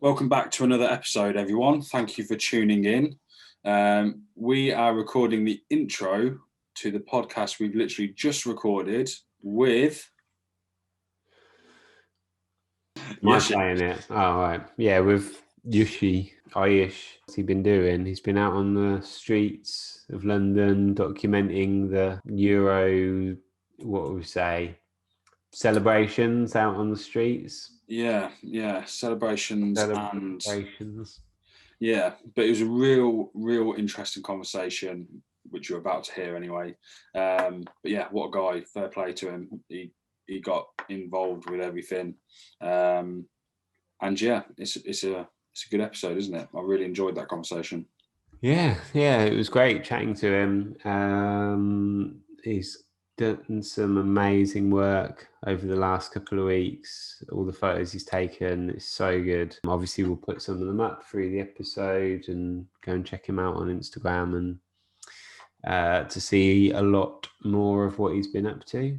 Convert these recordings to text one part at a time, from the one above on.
Welcome back to another episode, everyone. Thank you for tuning in. We are recording the intro to the podcast we've literally just recorded with... Yushy. Playing it. Oh, right. Yeah, with Yushy, Aiyush. What's he been doing? He's been out on the streets of London documenting the Euro, what would we say, celebrations out on the streets. Yeah, celebrations. Celebrations. Yeah, but it was a real interesting conversation, which you're about to hear anyway. But yeah, what a guy! Fair play to him. He got involved with everything, and yeah, it's a good episode, isn't it? I really enjoyed that conversation. Yeah, it was great chatting to him. He's done some amazing work over the last couple of weeks. All the photos he's taken, it's so good. Obviously, we'll put some of them up through the episode and go and check him out on Instagram and to see a lot more of what he's been up to.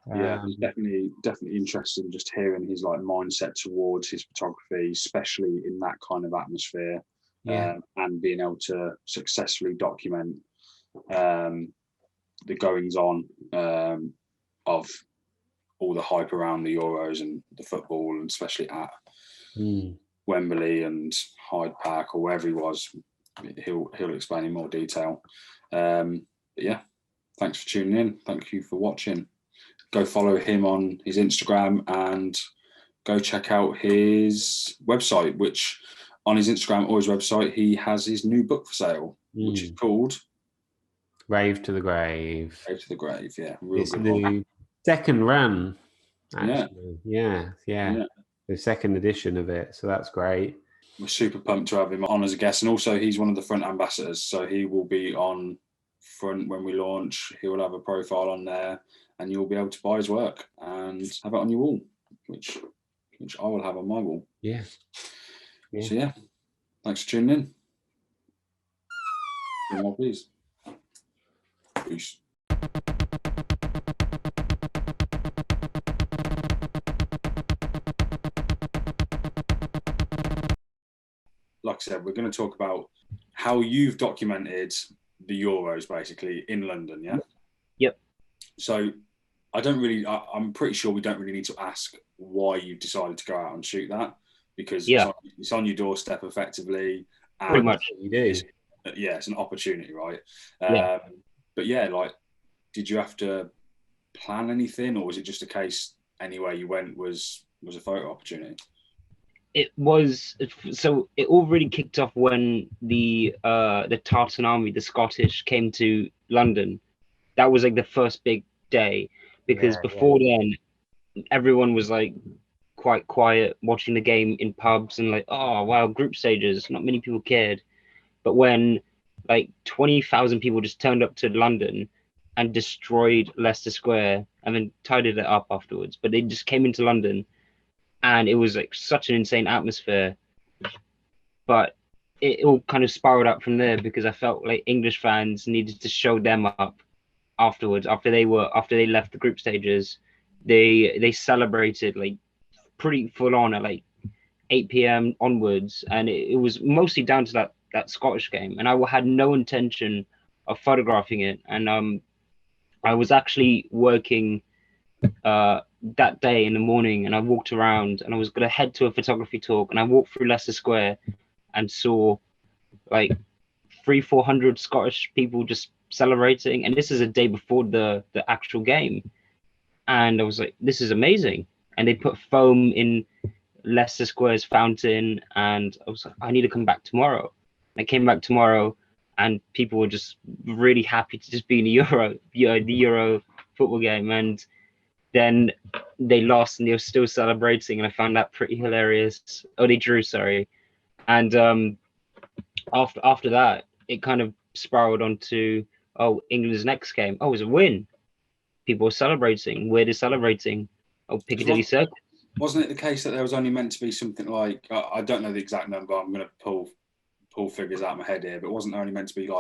Yeah, it's definitely interesting just hearing his mindset towards his photography, especially in that kind of atmosphere. Yeah. And being able to successfully document the goings on of all the hype around the Euros and the football, and especially at Wembley and Hyde Park or wherever he was. He'll explain in more detail. But yeah, thanks for tuning in. Thank you for watching. Go follow him on his Instagram and go check out his website, which on his Instagram or his website, he has his new book for sale, which is called Rave to the Grave. Rave to the Grave, yeah. It's the second run, actually. Yeah. The second edition of it, so that's great. We're super pumped to have him on as a guest, and also he's one of the front ambassadors, so he will be on front when we launch. He will have a profile on there, and you'll be able to buy his work and have it on your wall, which I will have on my wall. Yeah. So yeah, thanks for tuning in. More, please. Peace. Like I said, we're going to talk about how you've documented the Euros basically in London, yeah? Yep. So I'm pretty sure we don't really need to ask why you decided to go out and shoot that, because it's on your doorstep effectively. And pretty much. You do. It's an opportunity, right? Yeah. But yeah, did you have to plan anything, or was it just a case anywhere you went was a photo opportunity? It was, so it all really kicked off when the Tartan Army, the Scottish, came to London. That was the first big day, because before then everyone was quite quiet watching the game in pubs and oh wow, group stages, not many people cared. But when 20,000 people just turned up to London and destroyed Leicester Square and then tidied it up afterwards, but they just came into London and it was such an insane atmosphere. But it all kind of spiraled out from there, because I felt English fans needed to show them up afterwards. After they left the group stages, they celebrated pretty full on at 8 p.m. onwards, and it was mostly down to that Scottish game. And I had no intention of photographing it, and I was actually working that day in the morning, and I walked around, and I was gonna head to a photography talk, and I walked through Leicester Square and saw 300-400 Scottish people just celebrating, and this is a day before the actual game. And I was this is amazing. And they put foam in Leicester Square's fountain, and I was I need to come back tomorrow. And I came back tomorrow, and people were just really happy to just be in the Euro football game. And then they lost, and they were still celebrating, and I found that pretty hilarious. Oh, they drew, sorry. And after that, it kind of spiraled onto, England's next game. Oh, it was a win. People were celebrating. Where they're celebrating? Oh, Piccadilly Circus. Wasn't it the case that there was only meant to be something I don't know the exact number, I'm going to pull figures out of my head here, but wasn't there only meant to be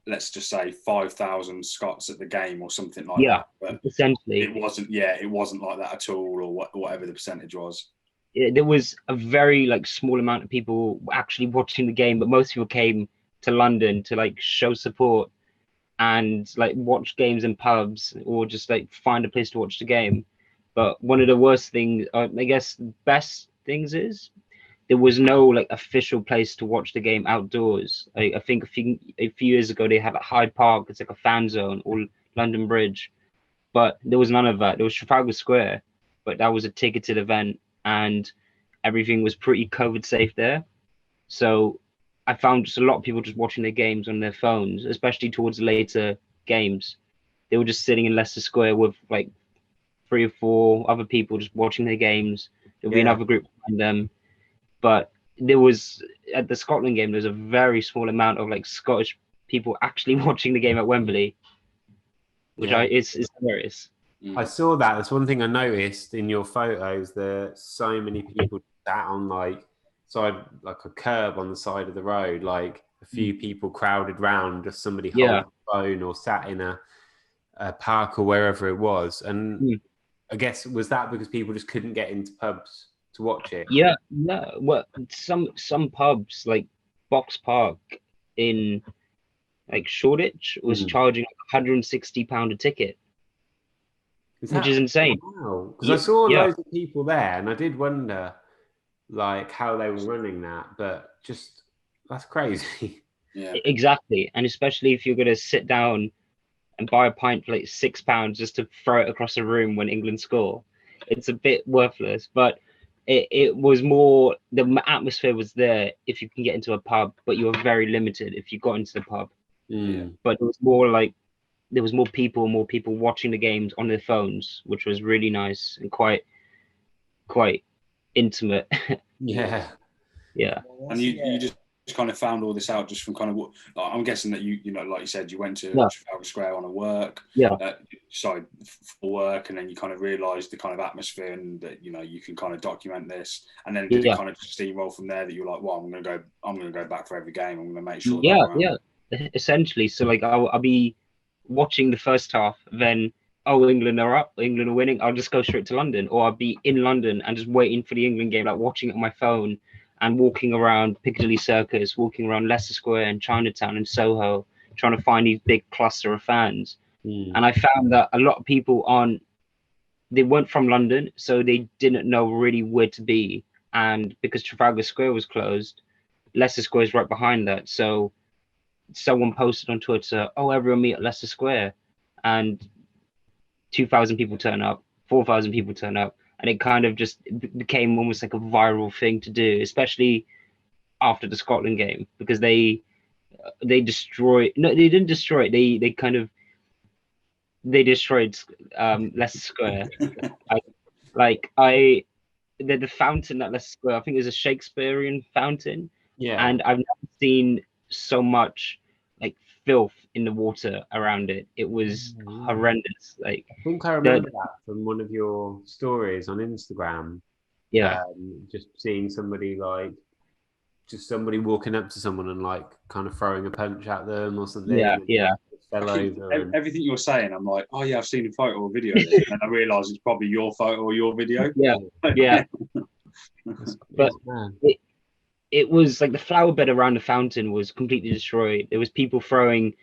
let's just say 5,000 Scots at the game or something like that? Yeah, essentially. It wasn't like that at all, or whatever the percentage was. there was a very like small amount of people actually watching the game, but most people came to London to like show support and like watch games in pubs or just like find a place to watch the game. But one of the worst things, I guess, best things is there was no like official place to watch the game outdoors. I think a few years ago they had like Hyde Park. It's like a fan zone or London Bridge, but there was none of that. There was Trafalgar Square, but that was a ticketed event and everything was pretty COVID safe there. So I found just a lot of people just watching their games on their phones, especially towards the later games. They were just sitting in Leicester Square with like 3 or 4 other people just watching their games. There'll be another group behind them. But there was at the Scotland game, there's a very small amount of like Scottish people actually watching the game at Wembley, which is hilarious. I saw that. That's one thing I noticed in your photos. That so many people sat on like a curb on the side of the road. Like a few people crowded round, just somebody holding a phone or sat in a park or wherever it was. And I guess was that because people just couldn't get into pubs to watch it? Yeah. Well, some pubs like Box Park in like Shoreditch was charging £160 a ticket. Which is insane. Wow. Because I saw loads of people there and I did wonder like how they were running that, but just that's crazy. Yeah. Exactly. And especially if you're gonna sit down and buy a pint for like £6 just to throw it across the room when England score. It's a bit worthless, but it was more the atmosphere was there if you can get into a pub, but you were very limited if you got into the pub. But it was more like there was more people watching the games on their phones, which was really nice and quite intimate. Yeah. And you just kind of found all this out just from kind of what I'm guessing that you know, like you said, you went to Trafalgar Square on a work, for work, and then you kind of realised the kind of atmosphere and that you know you can kind of document this, and then did it kind of just steamroll from there that you're like, well, I'm gonna go back for every game. I'm gonna make sure. Essentially, so like I'll be watching the first half, then England are up, England are winning, I'll just go straight to London, or I'll be in London and just waiting for the England game, like watching it on my phone and walking around Piccadilly Circus, walking around Leicester Square and Chinatown and Soho, trying to find these big cluster of fans. And I found that a lot of people they weren't from London, so they didn't know really where to be. And because Trafalgar Square was closed, Leicester Square is right behind that. So someone posted on Twitter, everyone meet at Leicester Square, and 2,000 people turn up, 4,000 people turn up, and it kind of just became almost like a viral thing to do, especially after the Scotland game, because they destroyed. No, they didn't destroy it. They destroyed Leicester Square. The fountain at Leicester Square, I think is a Shakespearean fountain. Yeah. And I've never seen so much like filth in the water around it. It was horrendous. Like I think I remember that from one of your stories on Instagram. Just seeing somebody walking up to someone and like kind of throwing a punch at them or something. Fell over everything you're saying, I'm like, oh yeah, I've seen a photo or video of it, and I realise it's probably your photo or your video. But it was like the flower bed around the fountain was completely destroyed. There was people throwing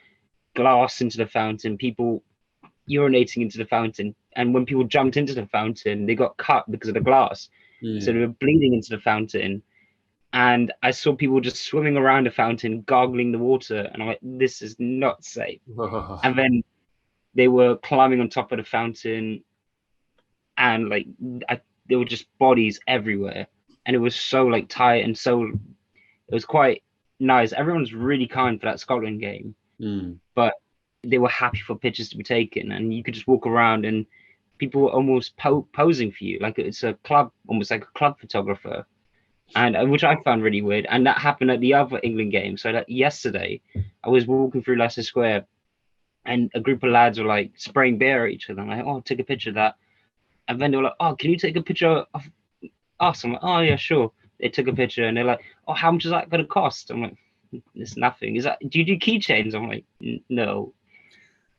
glass into the fountain, people urinating into the fountain, and when people jumped into the fountain, they got cut because of the glass. So they were bleeding into the fountain. And I saw people just swimming around the fountain, gargling the water, and I'm like, this is not safe. And then they were climbing on top of the fountain, and like there were just bodies everywhere, and it was so like tight, and so it was quite nice. Everyone's really kind for that Scotland game, but they were happy for pictures to be taken, and you could just walk around and people were almost posing for you, like it's a club, almost like a club photographer. And which I found really weird. And that happened at the other England game. So that yesterday, I was walking through Leicester Square, and a group of lads were like spraying beer at each other. I'm like, take a picture of that. And then they were like, can you take a picture of us? I'm like, oh yeah, sure. They took a picture, and they're like, how much is that going to cost? I'm like, it's nothing. Do you do keychains? I'm like, no.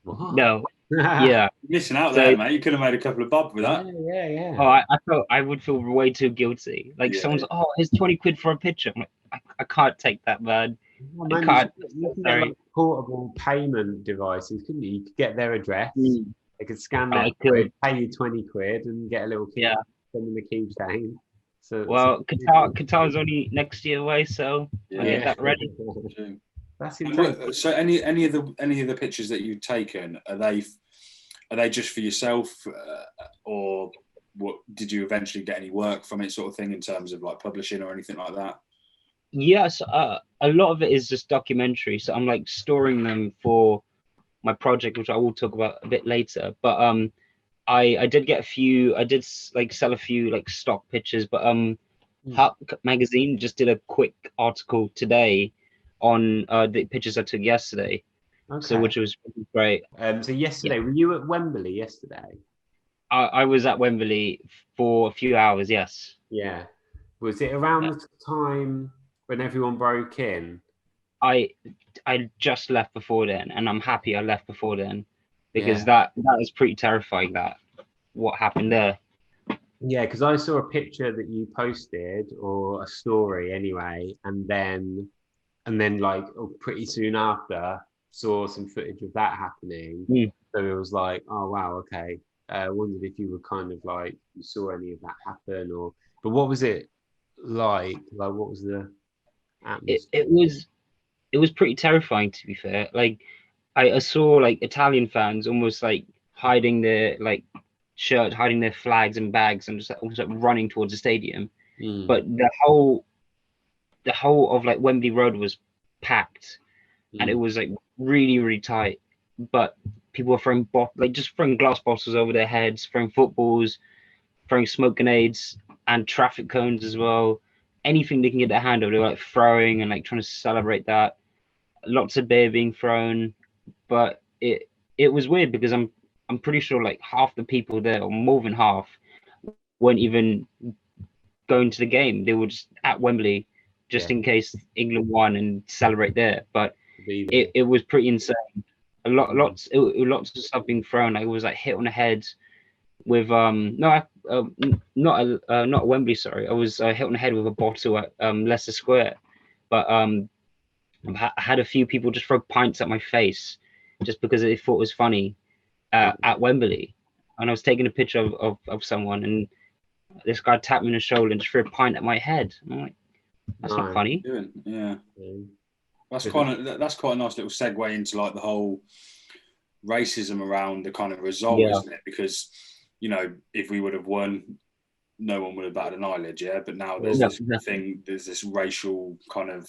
What? No. Yeah. Missing out So- there, mate. You could have made a couple of bob with that. Yeah. Oh, I felt I would feel way too guilty. Like Yeah. someone's, oh, here's 20 quid for a picture. I'm like, I can't take that, man. Oh, I man, can't. you can get Sorry. like portable payment devices, couldn't you? You could get their address. Mm. They could scan I their could. quid, pay you 20 quid, and get a little key, Yeah. send them the keychain. So Well, Qatar's only next year away, so I'll get that ready. That's And insane. so any of the pictures that you've taken, are they just for yourself, or what? Did you eventually get any work from it, sort of thing, in terms of like publishing or anything like that? Yes, a lot of it is just documentary, so I'm like storing them for my project, which I will talk about a bit later. But I did get a few. I did like sell a few like stock pictures, but Huck magazine just did a quick article today on the pictures I took yesterday. Okay. So which was really great. So yesterday, were you at Wembley yesterday? I was at Wembley for a few hours. Yes. Yeah. Was it around the time when everyone broke in? I just left before then, and I'm happy I left before then, because that was pretty terrifying. That what happened there. Yeah, because I saw a picture that you posted, or a story anyway, and then like pretty soon after saw some footage of that happening. So it was like, oh wow, okay. Wondered if you were kind of like, you saw any of that happen, or but what was it like? Like, what was the atmosphere? It was pretty terrifying, to be fair. Like I saw like Italian fans almost like hiding their like shirts, hiding their flags and bags, and just like, almost like running towards the stadium. But the whole of like Wembley Road was packed, and it was like really, really tight. But people were throwing just throwing glass bottles over their heads, throwing footballs, throwing smoke grenades and traffic cones as well. Anything they can get their hand on, they were like throwing and like trying to celebrate that. Lots of beer being thrown, but it was weird because I'm pretty sure like half the people there, or more than half, weren't even going to the game. They were just at Wembley just in case England won and celebrate there. But it was pretty insane. Lots of stuff being thrown. Like, it was like hit on the head with not at Wembley. Sorry, I was hit on the head with a bottle at Leicester Square. But I had a few people just throw pints at my face just because they thought it was funny at Wembley. And I was taking a picture of someone, and this guy tapped me on the shoulder and just threw a pint at my head. And I'm like, that's not funny. Yeah. That's quite a nice little segue into like the whole racism around the kind of result, isn't it? Because, you know, if we would have won, no one would have batted an eyelid, but now there's this thing, there's this racial kind of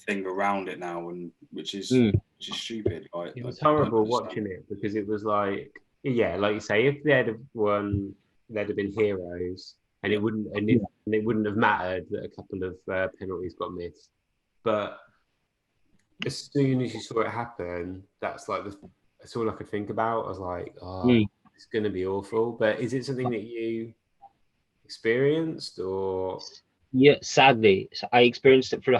thing around it now, and which is stupid. It was horrible watching it, because it was like, like you say, if they'd have won, they'd have been heroes, and it wouldn't have mattered that a couple of penalties got missed. But as soon as you saw it happen, that's like that's all I could think about. I was like, it's going to be awful. But is it something that you experienced, or? Yeah, sadly, I experienced it for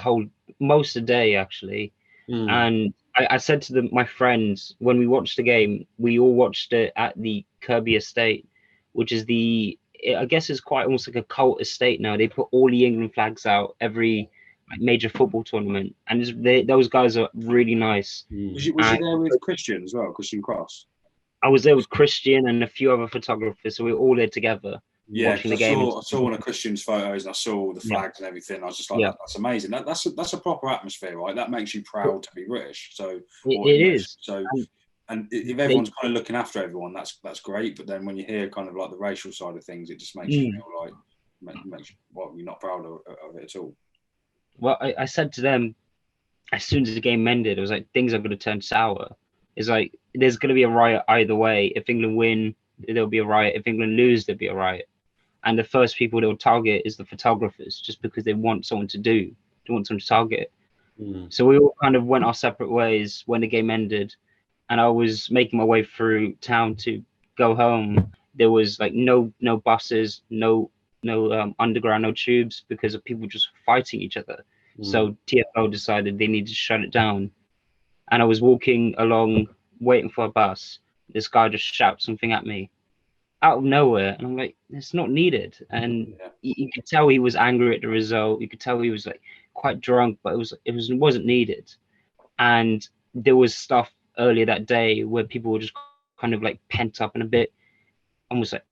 most of the day, actually. And I said to my friends, when we watched the game, we all watched it at the Kirby Estate, which is I guess it's quite almost like a cult estate now. They put all the England flags out every major football tournament, and those guys are really nice. Was you there with Christian as well, Christian Cross? I was there with Christian and a few other photographers, so we were all there together. Yeah, watching the game. I saw one of Christian's photos, and I saw all the flags and everything. I was just like, that's amazing. That's a proper atmosphere, right? That makes you proud to be British. So it is. So, and if everyone's kind of looking after everyone, that's great. But then when you hear kind of like the racial side of things, it just makes you feel like you're not proud of it at all. Well, I said to them, as soon as the game ended, it was like, things are going to turn sour. It's like, there's going to be a riot either way. If England win, there'll be a riot. If England lose, there'll be a riot. And the first people they'll target is the photographers, just because they want someone to target. So we all kind of went our separate ways when the game ended, and I was making my way through town to go home. There was like no buses, no underground, no tubes, because of people just fighting each other. So TfL decided they needed to shut it down. And I was walking along waiting for a bus. This guy just shouts something at me out of nowhere, and I'm like, it's not needed. And you could tell he was angry at the result. You could tell he was like quite drunk, but it wasn't needed. And there was stuff earlier that day where people were just kind of like pent up and a bit almost like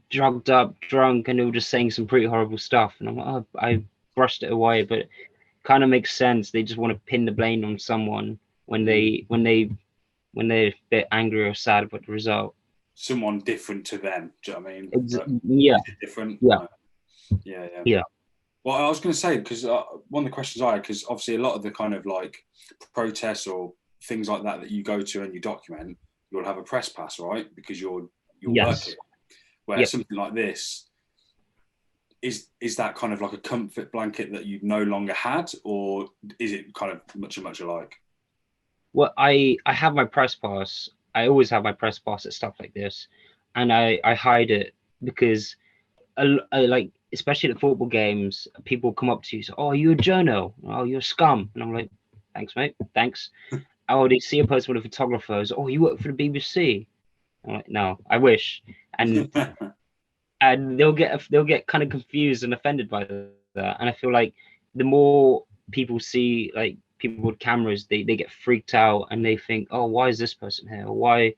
drugged up, drunk, and they were just saying some pretty horrible stuff. And I'm like, oh, I brushed it away, but it kind of makes sense. They just want to pin the blame on someone when they're a bit angry or sad about the result. Someone different to them. Do you know what I mean? Yeah. Different. Yeah. Well, I was going to say, because one of the questions I had, because obviously a lot of the kind of like protests or things like that you go to and you document, you'll have a press pass, right? Because you're working. Where something like this, is that kind of like a comfort blanket that you've no longer had, or is it kind of much alike? Well, I have my press pass. I always have my press pass at stuff like this, and I hide it because I like, especially at football games, people come up to you, say, "Oh, you're a journo. Oh, you're a scum," and I'm like, "Thanks, mate. Thanks." Oh, they see a person with a photographer. Say, "Oh, you work for the BBC." I'm like, "No, I wish." And and they'll get kind of confused and offended by that. And I feel like the more people see like people with cameras, they get freaked out and they think, "Oh, why is this person here? Or why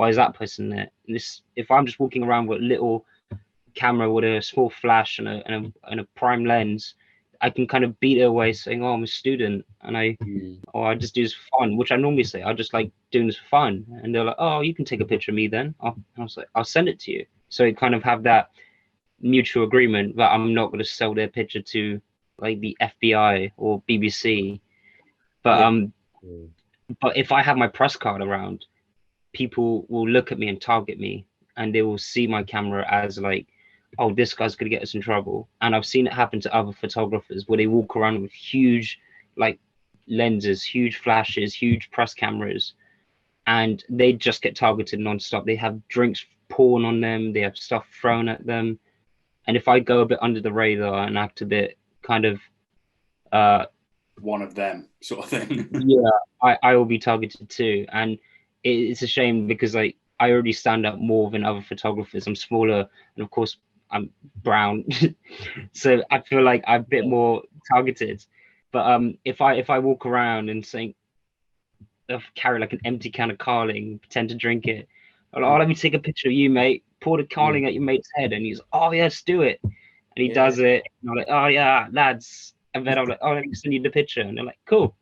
is that person there?" And this, if I'm just walking around with a little camera with a small flash and a prime lens, I can kind of beat it away saying, "Oh, I'm a student and I just do this for fun," which I normally say, "I just like doing this for fun." And they're like, "Oh, you can take a picture of me then." And I was like, "I'll send it to you." So it kind of have that mutual agreement that I'm not going to sell their picture to like the FBI or BBC. But but if I have my press card around, people will look at me and target me, and they will see my camera as like, "Oh, this guy's gonna get us in trouble." And I've seen it happen to other photographers where they walk around with huge like lenses, huge flashes, huge press cameras, and they just get targeted nonstop. They have drinks poured on them, they have stuff thrown at them. And if I go a bit under the radar and act a bit kind of one of them sort of thing, I will be targeted too. And it's a shame because like I already stand out more than other photographers. I'm smaller, and of course I'm brown, so I feel like I'm a bit more targeted. But if I walk around and say, carry like an empty can of Carling, pretend to drink it, I'm like, "Oh, let me take a picture of you, mate." Pour the Carling at your mate's head, and he's, "Oh yes, do it." And he does it. And I'm like, "Oh yeah, lads." And then I'm like, "Oh, let me send you the picture." And they're like, "Cool."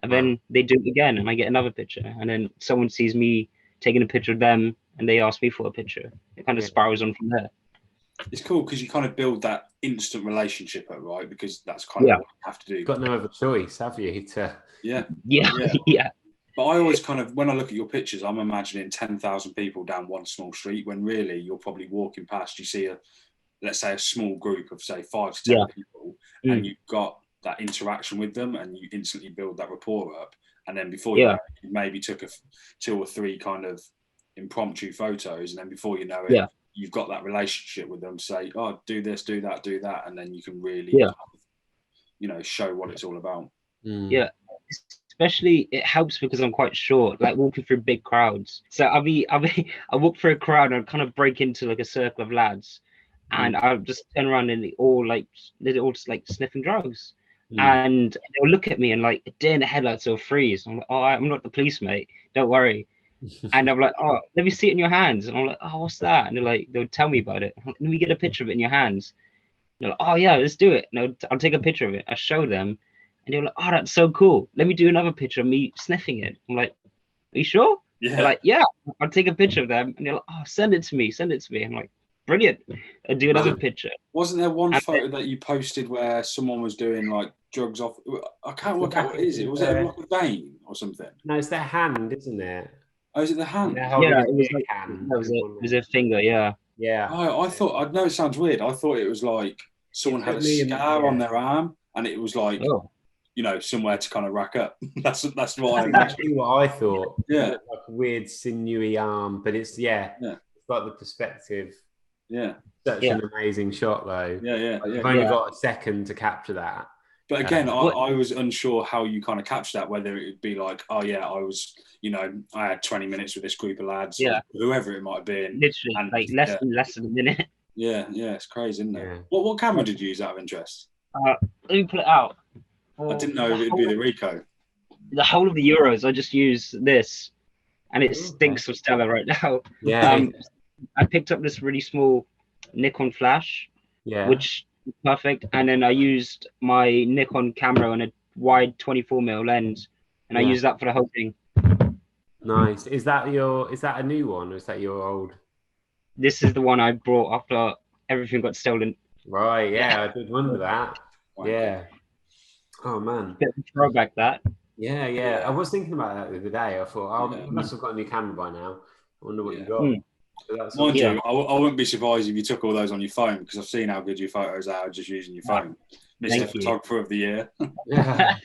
And then they do it again, and I get another picture. And then someone sees me taking a picture of them, and they ask me for a picture. It kind of spirals on from there. It's cool because you kind of build that instant relationship up, right? Because that's kind of what you have to do. You've got no other choice, have you? Yeah. But I always kind of, when I look at your pictures, I'm imagining 10,000 people down one small street, when really you're probably walking past, you see let's say a small group of say 5 to 10 people, and you've got that interaction with them, and you instantly build that rapport up. And then before you know it, you maybe took 2 or 3 kind of impromptu photos, and then before you know it, you've got that relationship with them. Say, "Oh, do this, do that, do that," and then you can really, show what it's all about. Yeah. Especially it helps because I'm quite short, like walking through big crowds. So I walk through a crowd and I kind of break into like a circle of lads, and I'll just turn around and they're all just like sniffing drugs. And they'll look at me and like a deer in the headlights will freeze. I'm like, "Oh, I'm not the police, mate. Don't worry." And I'm like, "Oh, let me see it in your hands." And I'm like, "Oh, what's that?" And they'll tell me about it. I'm like, "Let me get a picture of it in your hands." And they're like, "Oh yeah, let's do it." And I'll take a picture of it. I show them. And they're like, "Oh, that's so cool. Let me do another picture of me sniffing it." I'm like, "Are you sure?" Yeah. They're like, "Yeah." I'll take a picture of them. And they're like, "Oh, send it to me. Send it to me." I'm like, "Brilliant." I do another picture. Wasn't there one photo that you posted where someone was doing like drugs off? I can't work out what is it. Was it like a vein or something? No, it's their hand, isn't it? Oh, is it the hand? Yeah, it was a finger. Yeah. Oh, I know it sounds weird. I thought it was like someone had a scar on their arm, and it was like, somewhere to kind of rack up. That's why. That's exactly what I thought. Yeah, like a weird sinewy arm, but it's it's like the perspective. Yeah, such an amazing shot though. Yeah. You've only got a second to capture that. But again, I was unsure how you kind of capture that, whether it would be like, oh yeah, I was, I had 20 minutes with this group of lads, or whoever it might have been. Literally, and, like less than a minute. Yeah, it's crazy, isn't it? Yeah. What camera did you use out of interest? Let me pull it out. I didn't know it'd be the Ricoh. The whole of the Euros, I just use this, and it stinks of Stella right now. Yeah. I picked up this really small Nikon flash, which is perfect, and then I used my Nikon camera on a wide 24mm lens, and I used that for the whole thing. Nice. Is that a new one, or is that your old? This is the one I brought after everything got stolen. Right. Yeah, I did wonder that. Wow. Yeah. Oh man. Bit of a throwback that. Yeah. I was thinking about that the other day. I thought, you must have got a new camera by now. I wonder what you got. So Mind you, I wouldn't be surprised if you took all those on your phone, because I've seen how good your photos are just using your phone. Mr. Photographer of the Year. As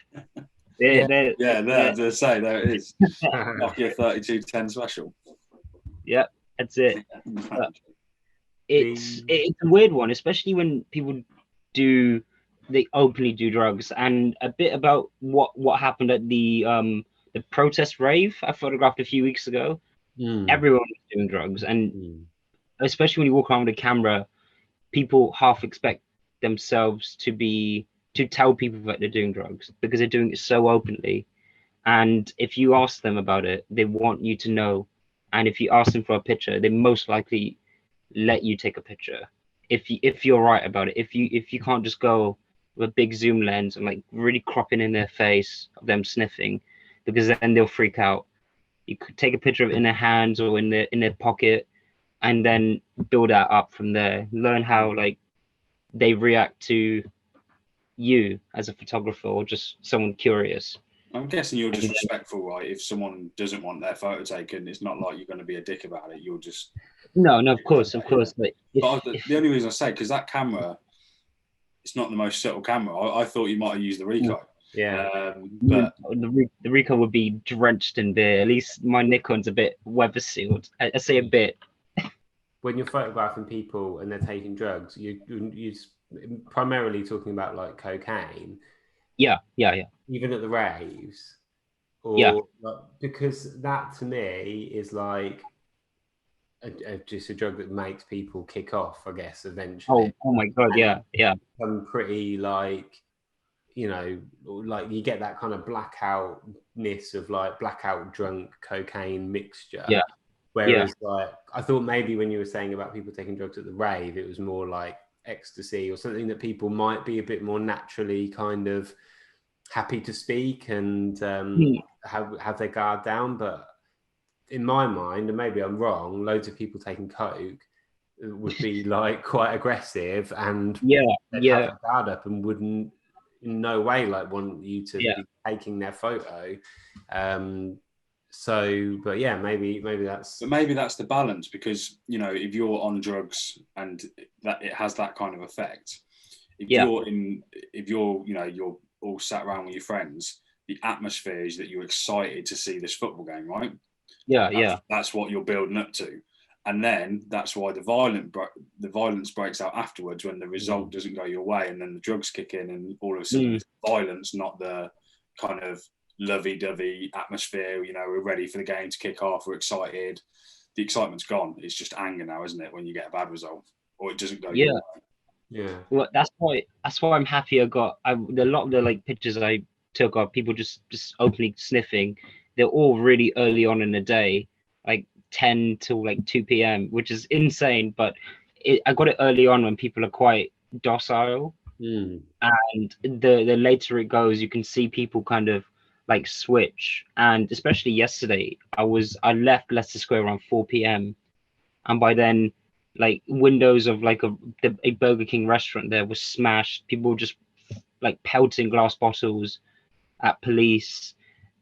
I say, there it is. Nokia 3210 special. Yeah, that's it. It's a weird one, especially when people they openly do drugs. And a bit about what happened at the protest rave I photographed a few weeks ago. Everyone was doing drugs, and especially when you walk around with a camera, people half expect themselves to tell people that they're doing drugs because they're doing it so openly. And if you ask them about it, they want you to know. And if you ask them for a picture, they most likely let you take a picture if you're right about it. If you can't just go with a big zoom lens and like really cropping in their face of them sniffing, because then they'll freak out. You could take a picture of it in their hands or in their pocket, and then build that up from there. Learn how like they react to you as a photographer or just someone curious. I'm guessing you're just respectful, right? If someone doesn't want their photo taken, it's not like you're going to be a dick about it. You'll just no, of course. But the only reason I say, because that camera, it's not the most subtle camera. I thought you might have used the Ricoh. But the Ricoh would be drenched in beer. At least my Nikon's a bit weather sealed. I say a bit. When you're photographing people and they're taking drugs, you're primarily talking about like cocaine. Yeah. Even at the raves, because that to me is like just a drug that makes people kick off, I guess, eventually. Oh my god, and yeah. I'm pretty like, like you get that kind of blackoutness of like blackout drunk cocaine mixture. Yeah. Whereas like I thought maybe when you were saying about people taking drugs at the rave, it was more like ecstasy or something that people might be a bit more naturally kind of happy to speak and have their guard down. But in my mind, and maybe I'm wrong, loads of people taking coke would be like quite aggressive and have their guard up and wouldn't in no way like want you to be taking their photo. But yeah, maybe that's the balance, because if you're on drugs and that it has that kind of effect, if you're all sat around with your friends, the atmosphere is that you're excited to see this football game, right? That's what you're building up to, and then that's why the violence breaks out afterwards when the result doesn't go your way, and then the drugs kick in, and all of a sudden it's violence, not the kind of lovey-dovey atmosphere. We're ready for the game to kick off, we're excited. The excitement's gone. It's just anger now, isn't it, when you get a bad result or it doesn't go your way. Well, that's why I'm happy a lot of the like pictures I took of people just openly sniffing. They're all really early on in the day, like 10 till like 2 p.m, which is insane, but I got it early on when people are quite docile. And the later it goes, you can see people kind of like switch. And especially yesterday, I left Leicester Square around 4 p.m, and by then like windows of like a Burger King restaurant there was smashed. People were just like pelting glass bottles at police,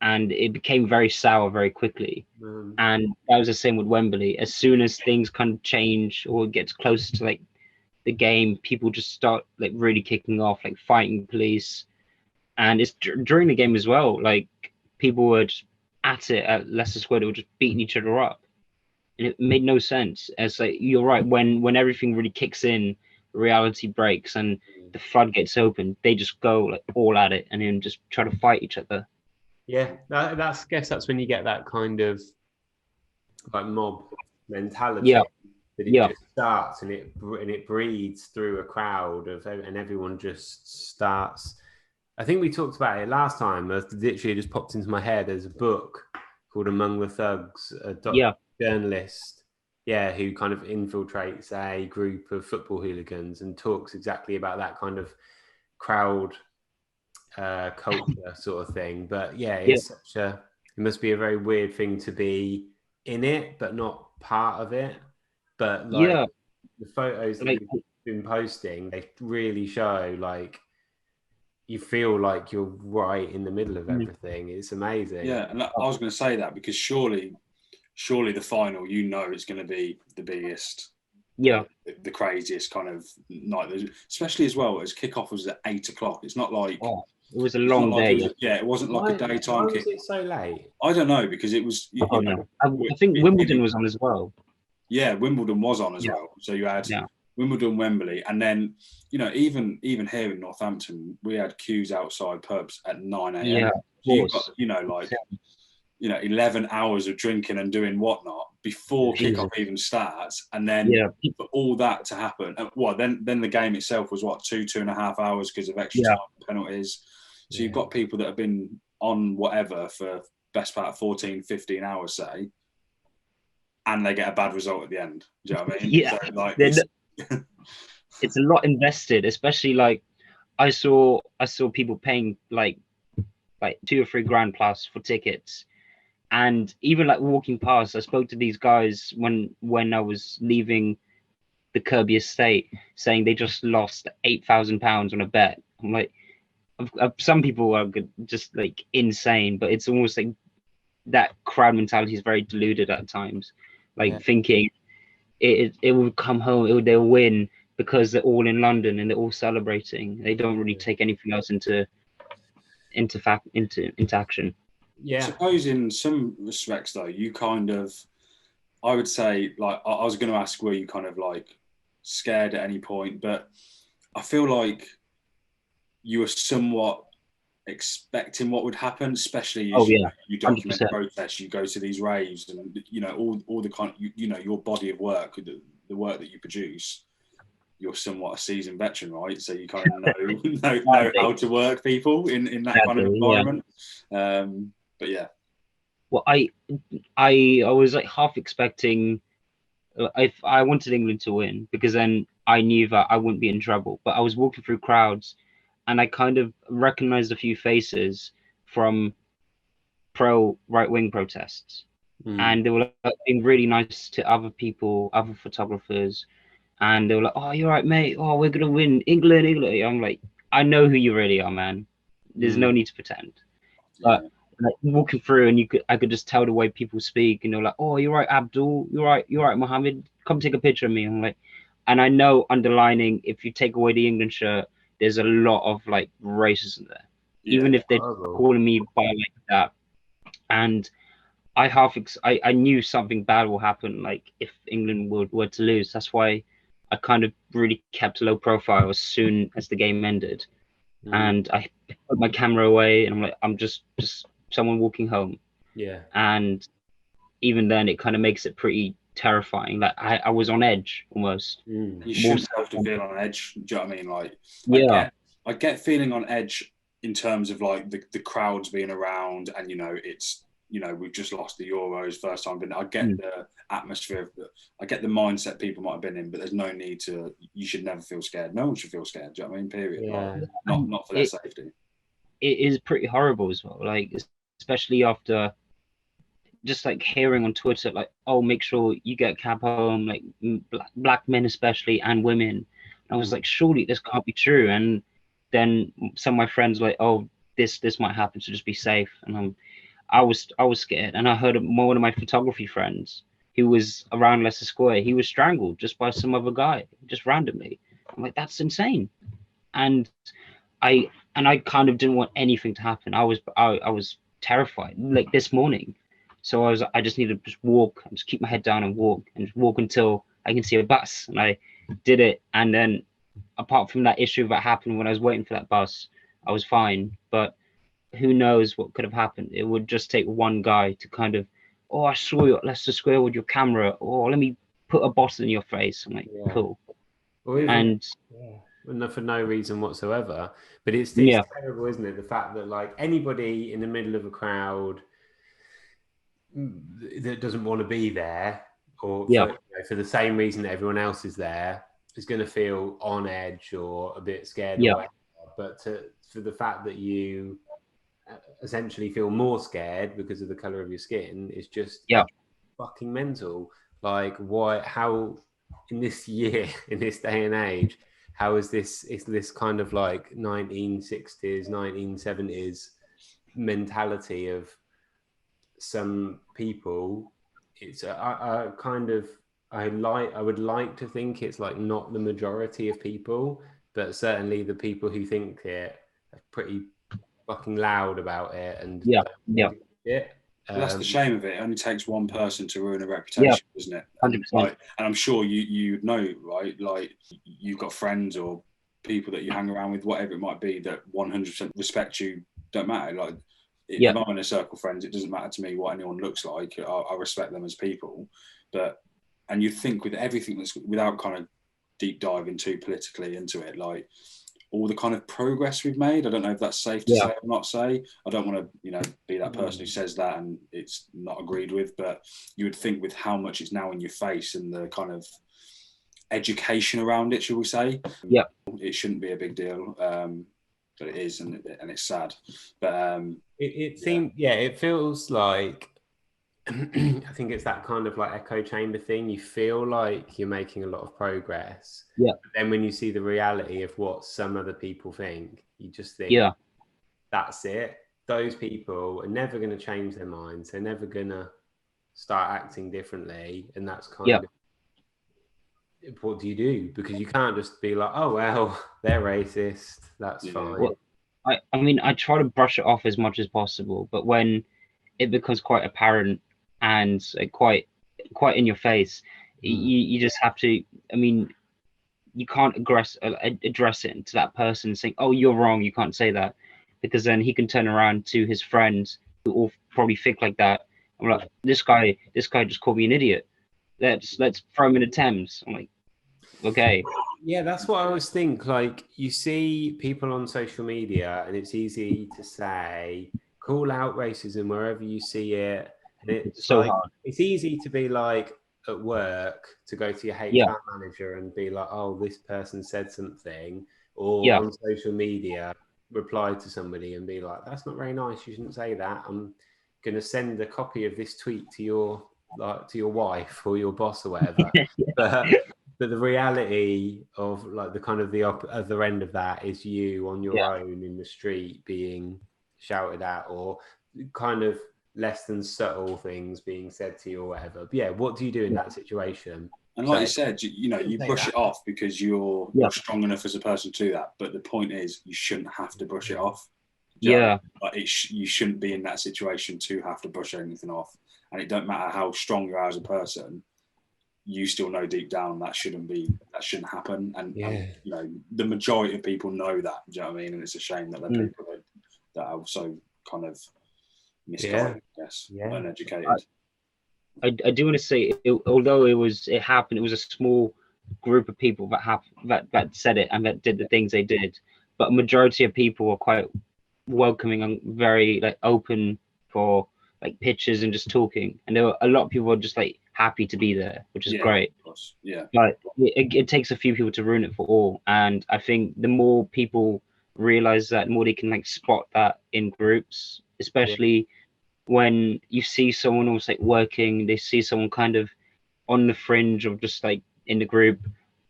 and it became very sour very quickly. And that was the same with Wembley. As soon as things kind of change or it gets closer to like the game, people just start like really kicking off, like fighting police. And it's during the game as well, like people were just at it at Leicester Square. They were just beating each other up. And it made no sense. As like you're right, when everything really kicks in reality breaks and the floodgates open, they just go like all at it and then just try to fight each other. Yeah, I guess that's when you get that kind of like mob mentality. Yeah. That it just starts and it breeds through a crowd and everyone just starts. I think we talked about it last time. Literally, just popped into my head. There's a book called Among the Thugs, a journalist, who kind of infiltrates a group of football hooligans and talks exactly about that kind of crowd culture sort of thing. But it's it must be a very weird thing to be in it, but not part of it. But like the photos that you've been posting, they really show like you feel like you're right in the middle of everything. It's amazing. Yeah, and I was going to say that because surely the final, is going to be the biggest, the craziest kind of night. Especially as well as kickoff was at 8 o'clock. It's not like it was a long day. It wasn't like a daytime kick. Why was it so late? I don't know because it was. I think Wimbledon was on as well. Yeah, Wimbledon was on as well. So you had Wimbledon, Wembley, and then even here in Northampton, we had queues outside pubs at 9 a.m. Yeah, so you've got 11 hours of drinking and doing whatnot before kickoff even starts, and then for all that to happen, then the game itself was 2.5 hours because of extra time penalties. So you've got people that have been on whatever for best part of 14, 15 hours, say, and they get a bad result at the end. Do you know what I mean? Yeah. So, it's a lot invested, especially like I saw people paying like $2 or $3 grand plus for tickets. And even like walking past, I spoke to these guys when I was leaving the Kirby estate, saying they just lost £8,000 on a bet. I'm like, some people are just like insane, but it's almost like that crowd mentality is very deluded at times. Like thinking it will come home, they'll win because they're all in London and they're all celebrating. They don't really take anything else into action. Yeah. I suppose in some respects though, you kind of, I would say, like I was going to ask, were you kind of like scared at any point? But I feel like you were somewhat expecting what would happen, especially as you document 100%. Protests, you go to these raves, and all the kind of your body of work, the work that you produce. You're somewhat a seasoned veteran, right? So you kind of know how to work people in that kind of environment. But yeah. Well, I was like half expecting if I wanted England to win, because then I knew that I wouldn't be in trouble. But I was walking through crowds and I kind of recognized a few faces from pro right-wing protests. And they were like, being really nice to other people, other photographers. And they were like, "Oh, you're right, mate. Oh, we're going to win. England. I'm like, I know who you really are, man. There's no need to pretend. But like walking through, and I could just tell the way people speak, and they're like, "Oh, you're right, Abdul. You're right, Mohammed. Come take a picture of me." I'm like, and I know underlining, if you take away the England shirt, there's a lot of like racism there, even if they're calling me by like that. And I knew something bad will happen, like if England were to lose. That's why I kind of really kept a low profile as soon as the game ended. And I put my camera away, and I'm like, I'm just someone walking home. Yeah. And even then, it kind of makes it pretty terrifying. Like I was on edge almost. You shouldn't have to feel on edge. Do you know what I mean? Like, I get feeling on edge in terms of like the crowds being around, and it's we've just lost the Euros first time. But I get the atmosphere. I get the mindset people might have been in, but there's no need to. You should never feel scared. No one should feel scared. Do you know what I mean? Period. Yeah. Like, not for their safety. It is pretty horrible as well. Like especially after just like hearing on Twitter, like, "Oh, make sure you get cab home," like black men especially and women. And I was like, surely this can't be true. And then some of my friends were like, "Oh, this might happen, so just be safe." And I was scared. And I heard one of my photography friends who was around Leicester Square, he was strangled just by some other guy, just randomly. I'm like, that's insane. And I kind of didn't want anything to happen. I was terrified, like this morning. So I just needed to just walk and just keep my head down and walk until I can see a bus. And I did it. And then apart from that issue that happened when I was waiting for that bus, I was fine. But who knows what could have happened? It would just take one guy to kind of, oh, I saw you at Leicester Square with your camera. Oh, let me put a bottle in your face. I'm like, Yeah. cool. Or even, And for no reason whatsoever. But it's yeah, terrible, isn't it? The fact that like anybody in the middle of a crowd that doesn't want to be there, or yeah, for the same reason that everyone else is there, is going to feel on edge or a bit scared or yeah, whatever. But for the fact that you essentially feel more scared because of the color of your skin is just yeah, fucking mental. Like, why? How in this year, in this day and age, how is this kind of like 1960s, 1970s mentality of some people? It's I kind of I would like to think it's like not the majority of people, but certainly the people who think it are pretty fucking loud about it and yeah, don't yeah, give a shit. Well, that's the shame of it. It only takes one person to ruin a yeah, reputation, doesn't it? And 100%. like, and I'm sure you know, right? Like, you've got friends or people that you hang around with, whatever it might be, that 100% respect you. Don't matter. Like, Yeah, if I'm in a circle of friends, it doesn't matter to me what anyone looks like. I respect them as people. But and you think with everything that's, without kind of deep diving too politically into it, like all the kind of progress we've made. I don't know if that's safe to yeah, say or not say. I don't want to, be that person who says that and it's not agreed with, but you would think with how much it's now in your face and the kind of education around it, shall we say, yeah, it shouldn't be a big deal. But it is, and it's sad. But it seems, it feels like I think it's that kind of like echo chamber thing. You feel like you're making a lot of progress, yeah, but then when you see the reality of what some other people think, you just think, yeah, that's it. Those people are never going to change their minds. They're never going to start acting differently, and that's yeah. kind of what do you do? Because you can't just be like, oh well, they're racist. That's fine. Well, I mean, I try to brush it off as much as possible, but when it becomes quite apparent and quite in your face, you just have to. I mean, you can't address it to that person saying, "Oh, you're wrong. You can't say that," because then he can turn around to his friends who all probably think like that. I'm like, this guy just called me an idiot. Let's throw him in the Thames. I'm like, okay, Yeah, that's what I always think. Like, you see people on social media, and it's easy to say, call out racism wherever you see it. And it's so like, hard. it's easy to be like at work, to go to your Yeah, HR manager and be like, oh, this person said something. Or yeah, on social media, reply to somebody and be like, that's not very nice. You shouldn't say that. I'm going to send a copy of this tweet to your wife or your boss or whatever. But the reality of like the kind of the other end of that is you on your yeah, own in the street being shouted at, or kind of less than subtle things being said to you or whatever. But yeah, what do you do in that situation? And like you said, you brush it off because you're strong enough as a person to do that. But the point is, you shouldn't have to brush it off. yeah, Like you shouldn't be in that situation to have to brush anything off. And it don't matter how strong you are as a person, you still know deep down that shouldn't happen. And the majority of people know that. Do you know what I mean? And it's a shame that there are people that are so kind of misguided, I guess, uneducated. I do want to say, although it happened, it was a small group of people that said it and that did the things they did, but a majority of people were quite welcoming and very like open for like pictures and just talking, and there were a lot of people were just like happy to be there, which is great. Of course. Yeah, but it takes a few people to ruin it for all, and I think the more people realize that, the more they can like spot that in groups, especially when you see someone almost like working, they see someone kind of on the fringe of just like in the group,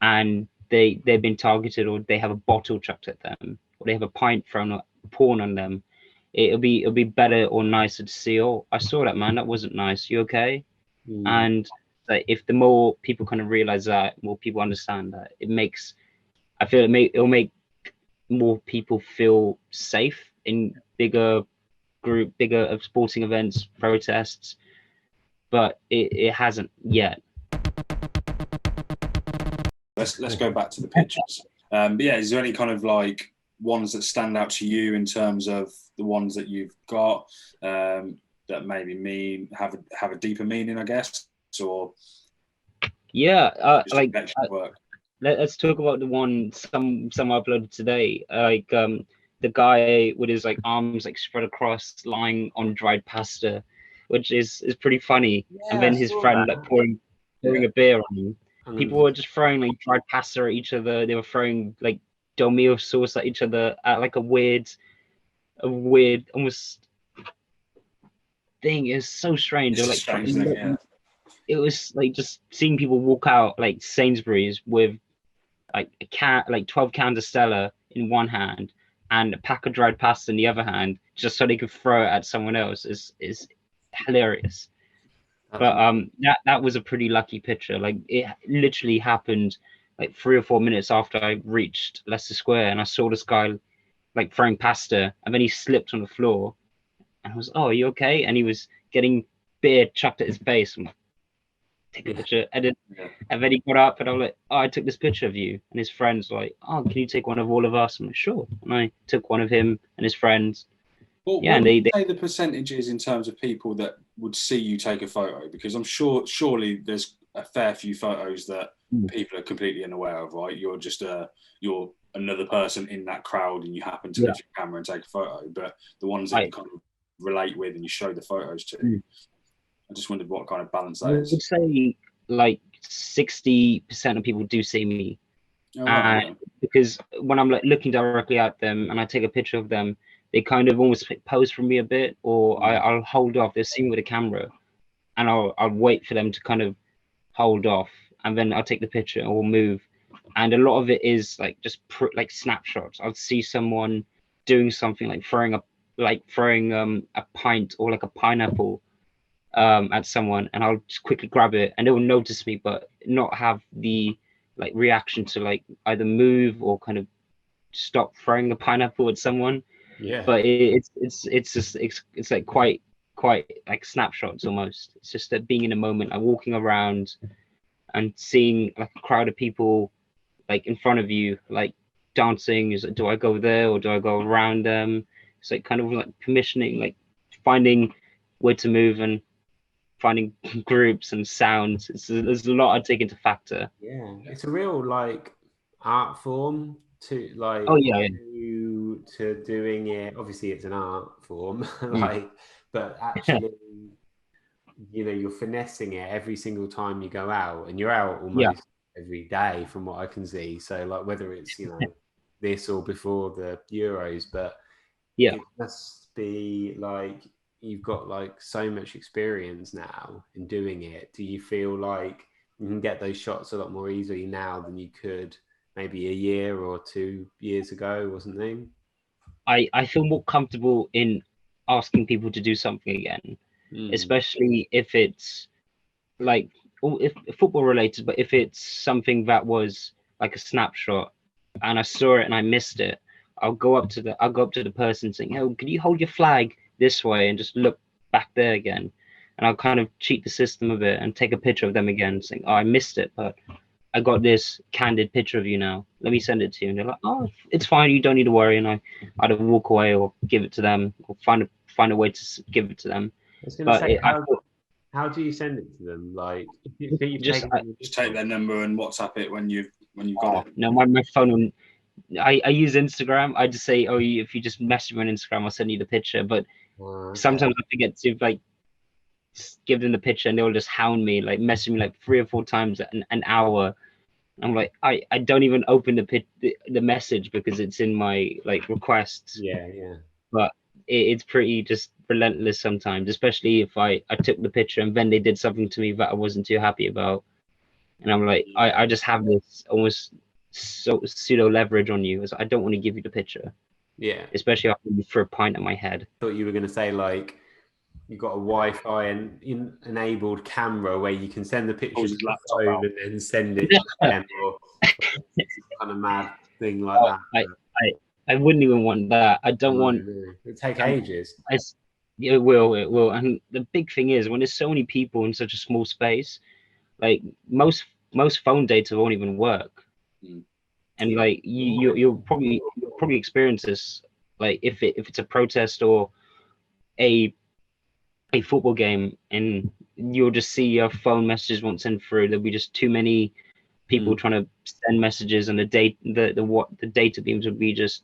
and they've been targeted, or they have a bottle chucked at them, or they have a pint thrown or porn on them. It'll be better or nicer to see, oh, I saw that, man, that wasn't nice, you okay? And like, if the more people kind of realize that, more people understand that, it'll make more people feel safe in bigger sporting events, protests, but it hasn't yet. Let's go back to the pictures. But yeah, is there any kind of like ones that stand out to you in terms of the ones that you've got that maybe have a deeper meaning, I guess, or Yeah, just a collection of work? let's talk about the one some I uploaded today. The guy with his like arms like spread across, lying on dried pasta, which is pretty funny. And Yeah, I then his saw friend that. like pouring Yeah. a beer on him. I'm People gonna were just throwing like dried pasta at each other. They were throwing like domio sauce at each other at like a weird almost thing. It was so strange. They It's were a like strange thing, yeah. it was like just seeing people walk out like Sainsbury's with like 12 cans of Stella in one hand and a pack of dried pasta in the other hand, just so they could throw it at someone else is hilarious. But that was a pretty lucky picture. Like it literally happened like 3 or 4 minutes after I reached Leicester Square, and I saw this guy like throwing pasta, and then he slipped on the floor, and I was, "Oh, are you okay?" And he was getting beer chucked at his face. I'm like, take a picture, and then he got up, and I was like, "Oh, I took this picture of you." And his friends were like, "Oh, can you take one of all of us?" I'm like, "Sure." And I took one of him and his friends. Well, Yeah, what and would you say the percentage is in terms of people that would see you take a photo? Because I'm sure, surely there's a fair few photos that people are completely unaware of, right? You're just you're another person in that crowd, and you happen to lift your camera and take a photo. But the ones that you kind of relate with and you show the photos to, I just wondered what kind of balance that is. I would say like 60% of people do see me. Oh, wow, yeah. Because when I'm like looking directly at them and I take a picture of them, they kind of almost pose for me a bit, or I'll hold off. They're seeing with a camera, and I'll wait for them to kind of hold off, and then I'll take the picture and we'll move. And a lot of it is like just like snapshots. I'll see someone doing something like throwing a pint or like a pineapple at someone, and I'll just quickly grab it, and they will notice me, but not have the like reaction to like either move or kind of stop throwing the pineapple at someone. Yeah. But it's just it's like quite like snapshots almost. It's just that being in a moment, like walking around and seeing like a crowd of people like in front of you, like dancing. Is like, do I go there or do I go around them? It's like kind of like permissioning, like finding where to move and finding groups and sounds. There's a lot I take into factor. Yeah, it's a real like art form to like Oh yeah, to doing it. Obviously, it's an art form, like, but actually, you know, you're finessing it every single time you go out, and you're out almost every day, from what I can see. So, like, whether it's this or before the Euros, but it must be like you've got like so much experience now in doing it. Do you feel like you can get those shots a lot more easily now than you could maybe a year or 2 years ago or something? I feel more comfortable in asking people to do something again, especially if it's like if football related, but if it's something that was like a snapshot and I saw it and I missed it, I'll go up to the person saying, "Oh, can you hold your flag this way and just look back there again?" And I'll kind of cheat the system a bit and take a picture of them again, saying, "Oh, I missed it, but I got this candid picture of you now. Let me send it to you." And they're like, "Oh, it's fine. You don't need to worry." And I either walk away or give it to them, or find a way to give it to them. I was going to say, how do you send it to them? Like, just take their number and WhatsApp it when you've got it. No, my phone. I use Instagram. I just say, "Oh, if you just message me on Instagram, I'll send you the picture." But sometimes I forget to like give them the picture, and they'll just hound me, like message me like 3 or 4 times an hour. I'm like, I don't even open the message because it's in my like requests. Yeah. But it's pretty just relentless sometimes, especially if I took the picture and then they did something to me that I wasn't too happy about, and I'm like, I just have this almost pseudo leverage on you, as I don't want to give you the picture. Yeah, especially after you threw a pint at my head. I thought you were going to say like you got a Wi-Fi and enabled camera where you can send the picture to the phone and then send it to them, or kind of mad thing like that. I wouldn't even want that. I don't want. It'll take ages. It will. And the big thing is when there's so many people in such a small space, like most phone data won't even work. and like you'll probably experience this, like if it's a protest or a football game, and you'll just see your phone messages won't send through. There'll be just too many people trying to send messages, and the data beams would be just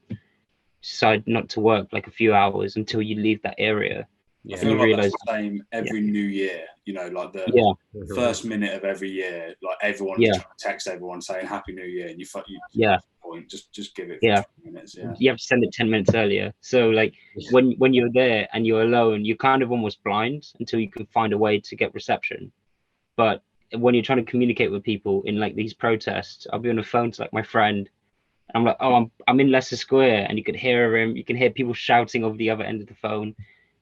decide not to work like a few hours until you leave that area. I feel like that's the same every New Year, you know, like the first minute of every year, like everyone's trying to text everyone saying Happy New Year, and you point, just give it 10 minutes. You have to send it 10 minutes earlier. So like when you're there and you're alone, you're kind of almost blind until you can find a way to get reception. But when you're trying to communicate with people in like these protests, I'll be on the phone to like my friend, and I'm like, oh, I'm in Leicester Square, and you can hear him. You can hear people shouting over the other end of the phone.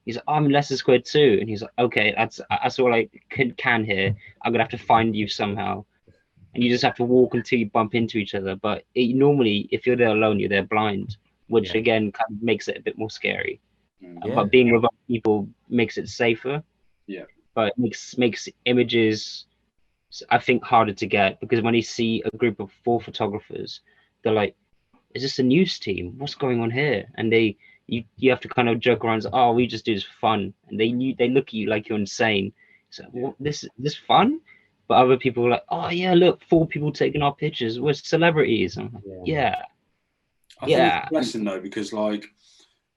He's like, oh, I'm in Leicester Square too, and he's like, okay, that's all I can hear. I'm gonna have to find you somehow, and you just have to walk until you bump into each other. But normally, if you're there alone, you're there blind, which again kind of makes it a bit more scary. But being with other people makes it safer. Yeah. But it makes images, I think, harder to get, because when you see a group of 4 photographers, they're like, is this a news team? What's going on here? And you have to kind of joke around and say, oh, we just do this for fun. And they look at you like you're insane. So what, this fun? But other people are like, oh yeah, look, 4 people taking our pictures. We're celebrities. I'm like, I think it's a blessing though, because like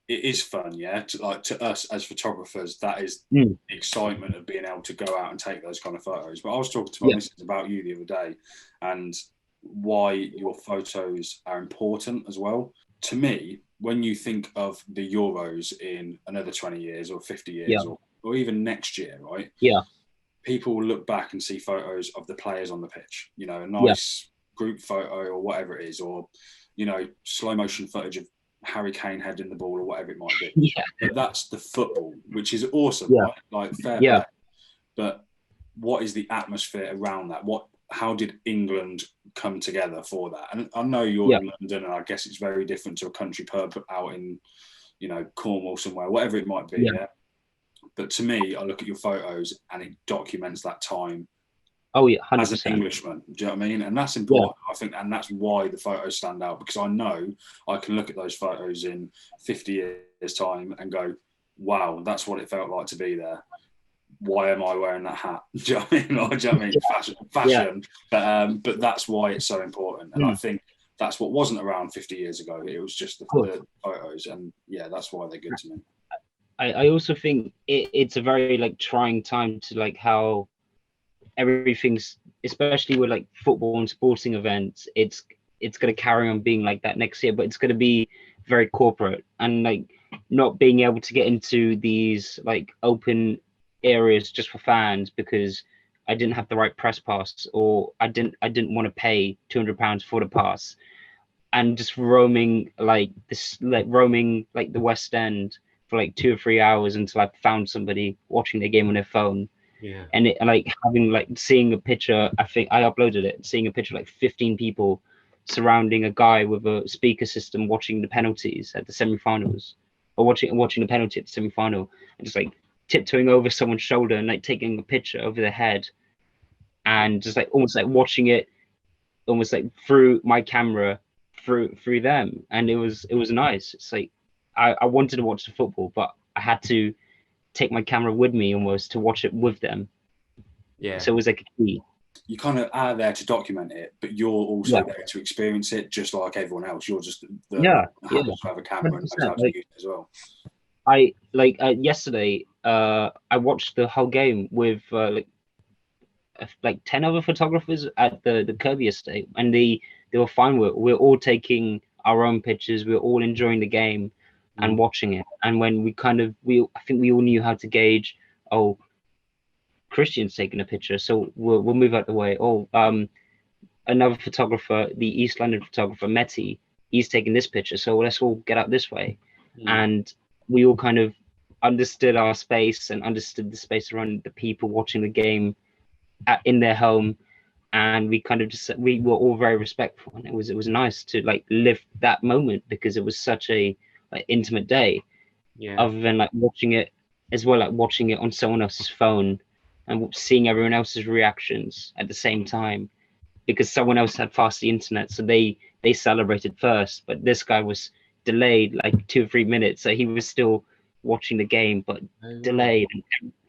it is fun, to us as photographers, that is the excitement of being able to go out and take those kind of photos. But I was talking to my missus about you the other day, and why your photos are important as well. To me, when you think of the Euros in another 20 years or 50 years or even next year, right? Yeah. People will look back and see photos of the players on the pitch, you know, a nice group photo or whatever it is, or, you know, slow motion footage of Harry Kane heading the ball or whatever it might be. But that's the football, which is awesome, right? Like fair play. But what is the atmosphere around that? How did England come together for that? And I know you're in London, and I guess it's very different to a country pub out in, you know, Cornwall somewhere, whatever it might be. But to me, I look at your photos and it documents that time. Oh yeah, 100%. As an Englishman, do you know what I mean? And that's important, I think, and that's why the photos stand out, because I know I can look at those photos in 50 years' time and go, wow, that's what it felt like to be there. Why am I wearing that hat? Do you know what I mean? Do you know what I mean? Fashion. But that's why it's so important. And I think that's what wasn't around 50 years ago. It was just the photos. And that's why they're good to me. I also think it's a very like trying time to like how everything's, especially with like football and sporting events, it's going to carry on being like that next year, but it's going to be very corporate, and like not being able to get into these like open areas just for fans because I didn't have the right press pass, or I didn't want to pay £200 for the pass, and just roaming like the West End for like 2 or 3 hours until I found somebody watching their game on their phone. And it, like having like seeing a picture, I think I uploaded it, seeing a picture like 15 people surrounding a guy with a speaker system watching the penalties at the semi-finals, or watching the penalty at the semi-final, and just like tiptoeing over someone's shoulder and like taking a picture over their head, and just like almost like watching it almost like through my camera through them. And it was nice. It's like I wanted to watch the football, but I had to take my camera with me almost to watch it with them. So it was like a key. You kind of are there to document it, but you're also there to experience it, just like everyone else. You're just to have a camera and how to use it as well. I like yesterday. I watched the whole game with like 10 other photographers at the Kirby estate, and they were fine with it. We're all taking our own pictures. We're all enjoying the game and watching it. And when I think we all knew how to gauge, oh, Christian's taking a picture, so we'll move out the way. Oh, another photographer, the East London photographer Meti, he's taking this picture, so let's all get out this way. And we all kind of understood our space and understood the space around the people watching the game in their home, and we kind of we were all very respectful, and it was nice to like live that moment, because it was such a like intimate day. Other than like watching it as well, like watching it on someone else's phone and seeing everyone else's reactions at the same time, because someone else had faster internet, so they celebrated first. But this guy was delayed like 2 or 3 minutes, so he was still watching the game, but delayed.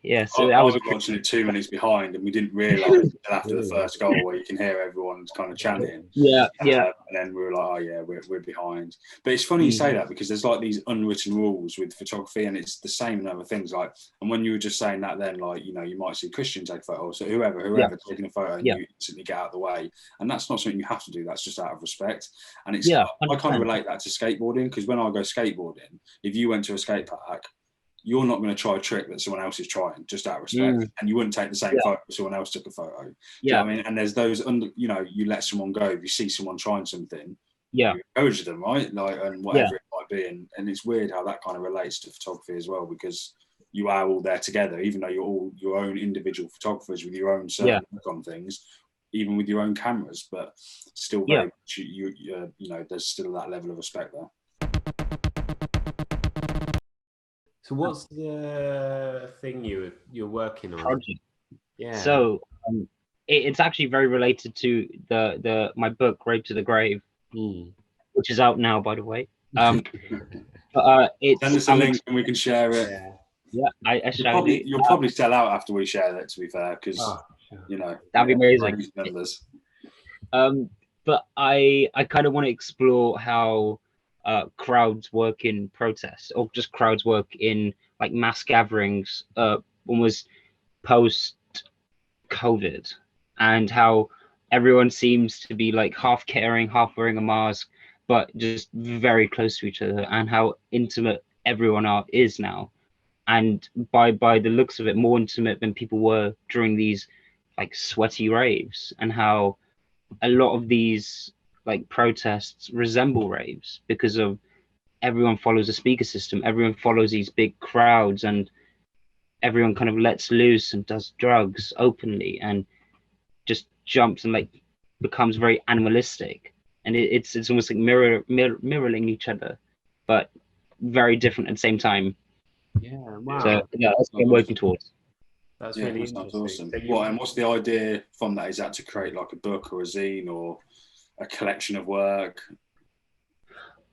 Yeah, so that I was was watching it 2 minutes behind, and we didn't realise until after the first goal where you can hear everyone kind of chanting. yeah. And then we were like, oh yeah, we're behind. But it's funny you say that, because there's like these unwritten rules with photography, and it's the same in other things. Like, and when you were just saying that, then like, you know, you might see Christian take a photo, so whoever taking a photo, and you instantly get out of the way, and that's not something you have to do. That's just out of respect. And it's I kind of relate that to skateboarding, because when I go skateboarding, if you went to a skate park, you're not going to try a trick that someone else is trying, just out of respect, and you wouldn't take the same photo if someone else took a photo. Do you know what I mean? And there's those you know, you let someone go if you see someone trying something, you encourage them, right? Like, and whatever it might be, and it's weird how that kind of relates to photography as well, because you are all there together, even though you're all your own individual photographers with your own certain look on things, even with your own cameras, but still very much, you know, there's still that level of respect there. So what's the thing you're working on? Project. Yeah. So it's actually very related to the my book Rape to the Grave, which is out now, by the way. It's, send us a link and we can share it. Yeah, I shall. You'll probably sell out after we share it, to be fair, because you know, that'd be amazing. Numbers. But I kind of want to explore how crowds work in protests, or just crowds work in like mass gatherings, almost post COVID, and how everyone seems to be like half caring, half wearing a mask, but just very close to each other, and how intimate everyone is now. And by the looks of it, more intimate than people were during these like sweaty raves, and how a lot of these like protests resemble raves because of everyone follows a speaker system, everyone follows these big crowds, and everyone kind of lets loose and does drugs openly and just jumps and like becomes very animalistic, and it's almost like mirroring each other, but very different at the same time. Yeah, wow. So yeah, that's what I'm working towards. That's really interesting. Awesome. And what's the idea from that? Is that to create like a book or a zine or a collection of work?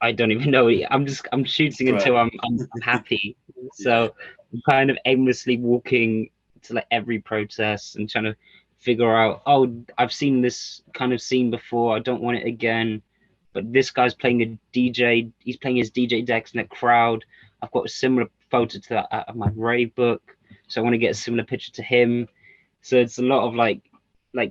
I don't even know. I'm shooting until I'm happy. So I'm kind of aimlessly walking to like every protest and trying to figure out, oh, I've seen this kind of scene before, I don't want it again. But this guy's playing a DJ, he's playing his DJ decks in a crowd. I've got a similar photo to that of my rave book, so I want to get a similar picture to him. So it's a lot of like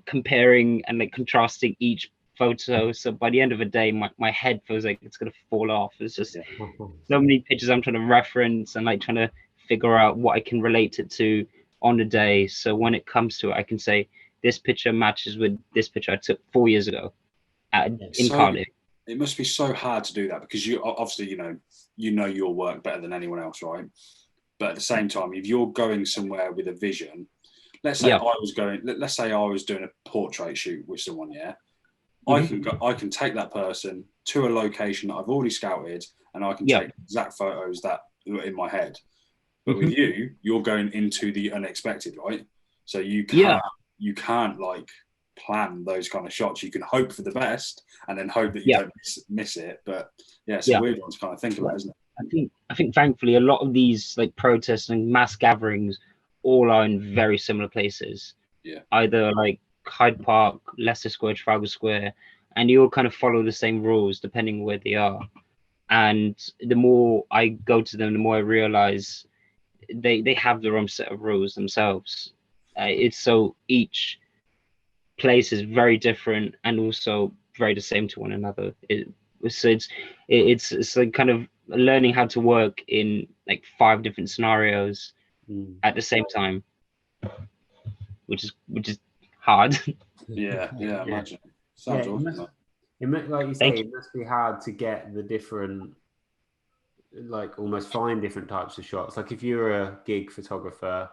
comparing and like contrasting each photo. So by the end of the day, my head feels like it's gonna fall off. It's just so many pictures I'm trying to reference and like trying to figure out what I can relate it to on the day. So when it comes to it, I can say this picture matches with this picture I took 4 years ago in Cardiff. It must be so hard to do that, because you obviously you know your work better than anyone else, right? But at the same time, if you're going somewhere with a vision, let's say let's say I was doing a portrait shoot with someone, I can take that person to a location that I've already scouted, and I can take exact photos that are in my head. But with you, you're going into the unexpected, right? So you can't like plan those kind of shots. You can hope for the best and then hope that you don't miss it. But it's a weird one to kind of think about, isn't it? I think thankfully a lot of these like protests and mass gatherings all are in very similar places. Yeah. Either like Hyde Park, Leicester Square, Trafalgar Square, and you all kind of follow the same rules depending where they are. And the more I go to them, the more I realize they have their own set of rules themselves. It's so each place is very different and also very the same to one another. So it's like kind of learning how to work in like 5 different scenarios at the same time, which is hard. Imagine. Sounds awesome. Like you say, it must be hard to get the different, like almost find different types of shots. Like if you're a gig photographer,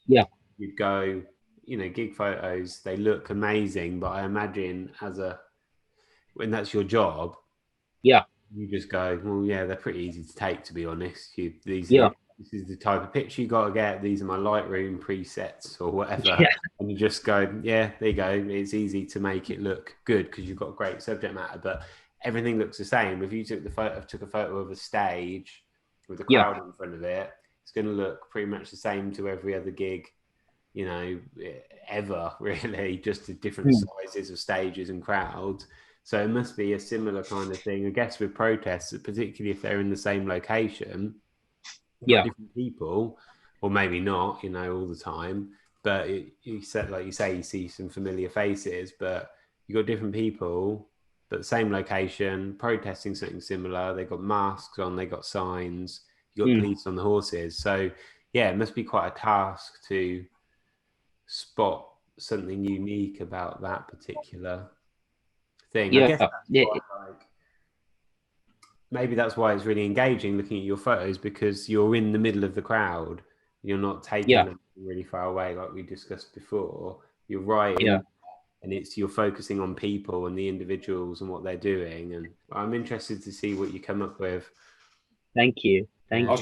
you'd go, gig photos, they look amazing, but I imagine when that's your job, you just go, well, they're pretty easy to take, to be honest. This is the type of picture you got to get. These are my Lightroom presets or whatever, and And you just go, yeah, there you go. It's easy to make it look good because you've got great subject matter, but everything looks the same. If you took a photo of a stage with a crowd in front of it, it's going to look pretty much the same to every other gig, you know, ever really, just to different sizes of stages and crowds. So it must be a similar kind of thing, I guess, with protests, particularly if they're in the same location. You've got different people, or maybe not, you know, all the time. But you said, like you say, you see some familiar faces, but you've got different people, but the same location, protesting something similar. They've got masks on, they got signs, you got police on the horses. So yeah, it must be quite a task to spot something unique about that particular thing. I guess that's why, like, maybe that's why it's really engaging looking at your photos, because you're in the middle of the crowd. You're not taking them really far away, like we discussed before. You're right in, and you're focusing on people and the individuals and what they're doing. And I'm interested to see what you come up with. Thank you. I was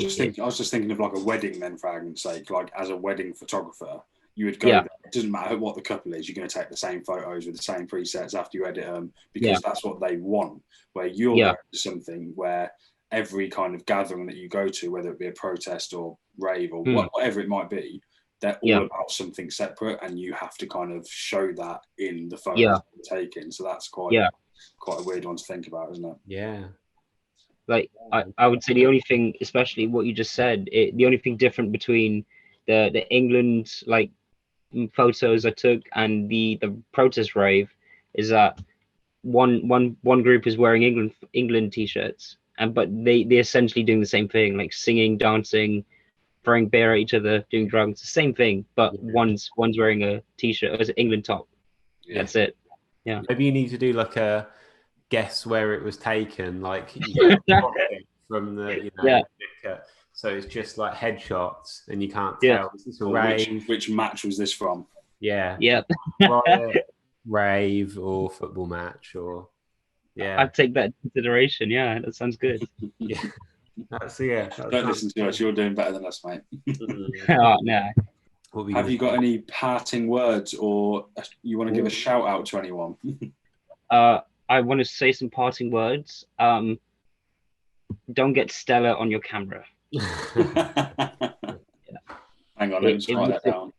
just thinking of like a wedding then, for argument's sake. Like as a wedding photographer, you would go there. It doesn't matter what the couple is, you're going to take the same photos with the same presets after you edit them, because that's what they want. Where you're going to something where every kind of gathering that you go to, whether it be a protest or rave or whatever it might be, they're all about something separate, and you have to kind of show that in the photos you're taking. So that's quite a weird one to think about, isn't it? Yeah. Like I would say the only thing, especially what you just said, the only thing different between the England like photos I took and the protest rave is that one group is wearing England t-shirts, but they're essentially doing the same thing, like singing, dancing, throwing beer at each other, doing drugs, the same thing, but one's wearing a t-shirt as an England top. That's it. Yeah. Maybe you need to do like a guess where it was taken, like you get from the, you know, so it's just like headshots and you can't tell. Is this a rave? Which match was this from? Riot, rave, or football match, or I'd take that into consideration. Yeah, that sounds good. Don't listen to us, you're doing better than us, mate. Oh no. Have you got any parting words, or you want to give a shout out to anyone? I want to say some parting words. Don't get Stella on your camera. Hang on, let me just write that down.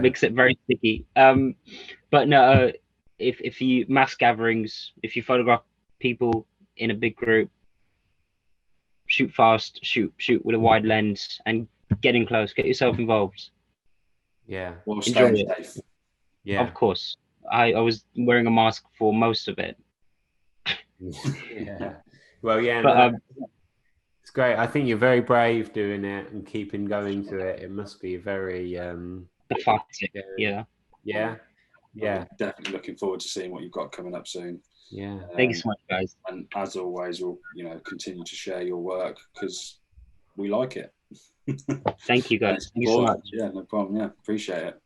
Makes it very sticky. But no, if you mass gatherings, if you photograph people in a big group, shoot fast, shoot with a wide lens, and get in close. Get yourself involved. Well, stay safe. Of course. I was wearing a mask for most of it. Well, but, it's great. I think you're very brave doing it and keeping going to it. It must be very cathartic. Definitely looking forward to seeing what you've got coming up soon. Thank you so much, guys. And as always, we'll continue to share your work because we like it. Thank you, guys. Thank you so much. Yeah, no problem. Yeah, appreciate it.